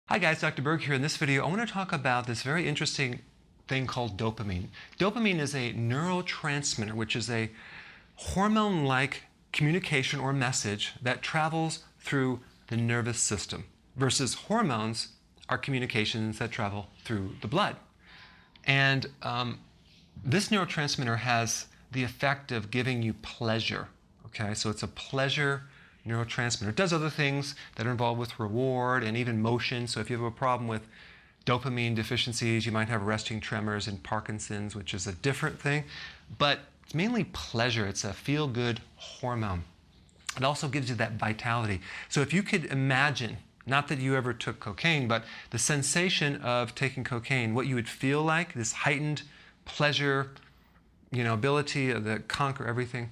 Hi guys, Dr. Berg here. In this video, I want to talk about this very interesting thing called dopamine. Dopamine is a neurotransmitter, which is a hormone-like communication or message that travels through the nervous system, versus hormones are communications that travel through the blood. And this neurotransmitter has the effect of giving you pleasure. Okay, so it's a pleasure neurotransmitter. It does other things that are involved with reward and even motion. So if you have a problem with dopamine deficiencies, you might have resting tremors and Parkinson's, which is a different thing. But it's mainly pleasure. It's a feel-good hormone. It also gives you that vitality. So if you could imagine, not that you ever took cocaine, but the sensation of taking cocaine, what you would feel like, this heightened pleasure, ability to conquer everything,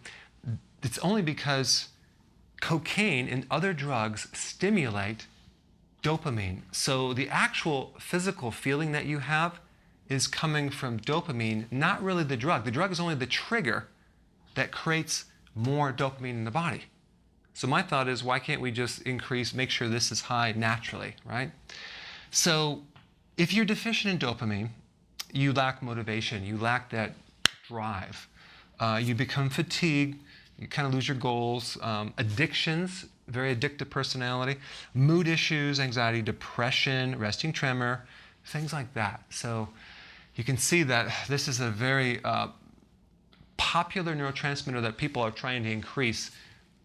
it's only because cocaine and other drugs stimulate dopamine. So the actual physical feeling that you have is coming from dopamine, not really the drug. The drug is only the trigger that creates more dopamine in the body. So my thought is, why can't we just make sure this is high naturally, right? So if you're deficient in dopamine, you lack motivation, you lack that drive, you become fatigued, you kind of lose your goals, addictions, very addictive personality, mood issues, anxiety, depression, resting tremor, things like that. So you can see that this is a very popular neurotransmitter that people are trying to increase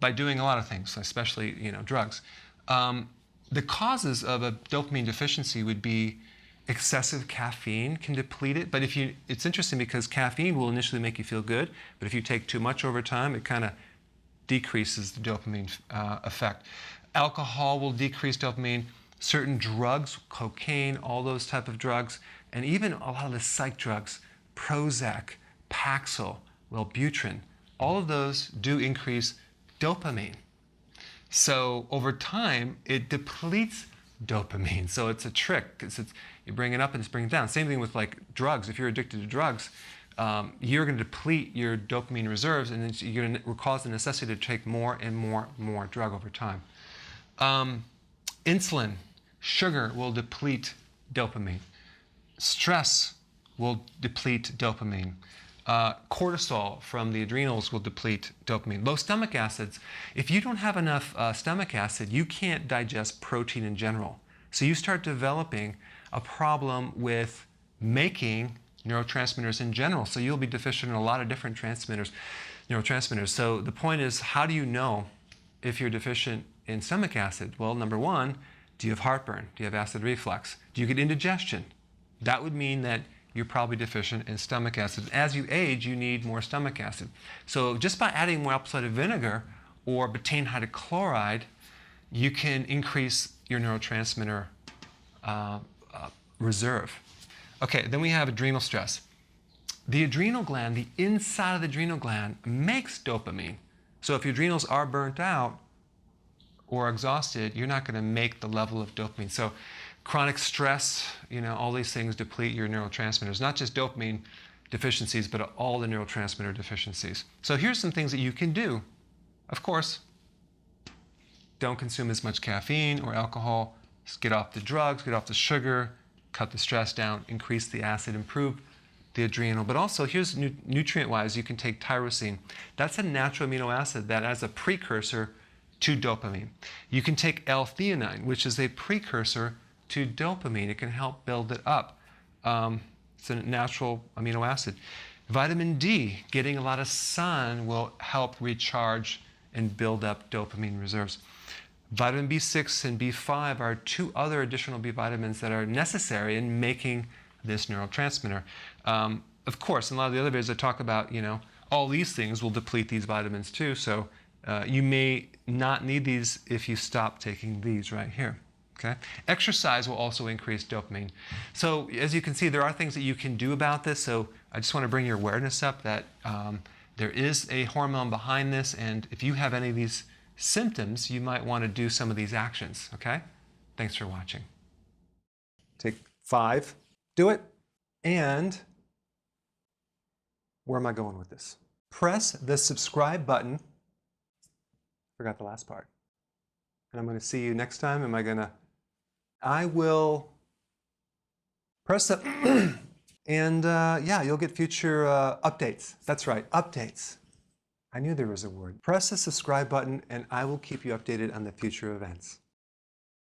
by doing a lot of things, especially drugs. The causes of a dopamine deficiency would be excessive caffeine can deplete it, but it's interesting because caffeine will initially make you feel good, but if you take too much over time, it kind of decreases the dopamine effect. Alcohol will decrease dopamine. Certain drugs, cocaine, all those type of drugs, and even a lot of the psych drugs, Prozac, Paxil, Wellbutrin, all of those do increase dopamine. So over time, it depletes dopamine. So it's a trick. You bring it up and it's bringing it down. Same thing with like drugs. If you're addicted to drugs, you're going to deplete your dopamine reserves, and then you're going to cause the necessity to take more and more drug over time. Insulin, sugar will deplete dopamine. Stress will deplete dopamine. Cortisol from the adrenals will deplete dopamine. Low stomach acids. If you don't have enough stomach acid, you can't digest protein in general. So you start developing a problem with making neurotransmitters in general. So you'll be deficient in a lot of different neurotransmitters. So the point is, how do you know if you're deficient in stomach acid? Well, number one, do you have heartburn? Do you have acid reflux? Do you get indigestion? That would mean that you're probably deficient in stomach acid. As you age, you need more stomach acid. So just by adding more apple cider vinegar or betaine hydrochloride, you can increase your neurotransmitter reserve. Okay, then we have adrenal stress. The adrenal gland, the inside of the adrenal gland, makes dopamine. So if your adrenals are burnt out or exhausted, you're not going to make the level of dopamine. So chronic stress, all these things deplete your neurotransmitters, not just dopamine deficiencies, but all the neurotransmitter deficiencies. So here's some things that you can do. Of course, don't consume as much caffeine or alcohol. Just get off the drugs, get off the sugar, cut the stress down, increase the acid, improve the adrenal. But also, here's nutrient-wise, you can take tyrosine. That's a natural amino acid that has a precursor to dopamine. You can take L-theanine, which is a precursor to dopamine. It can help build it up. It's a natural amino acid. Vitamin D, getting a lot of sun will help recharge and build up dopamine reserves. Vitamin B6 and B5 are two other additional B vitamins that are necessary in making this neurotransmitter. Of course, in a lot of the other videos I talk about, all these things will deplete these vitamins too. So you may not need these if you stop taking these right here. Okay? Exercise will also increase dopamine. So as you can see, there are things that you can do about this. So I just want to bring your awareness up that there is a hormone behind this, and if you have any of these symptoms, you might want to do some of these actions. Okay? Thanks for watching. Take 5. Do it. And where am I going with this? Press the subscribe button. Forgot the last part. And I'm going to see you next time. Am I going to I will press the and yeah, you'll get future updates. That's right, updates. I knew there was a word. Press the subscribe button and I will keep you updated on the future events.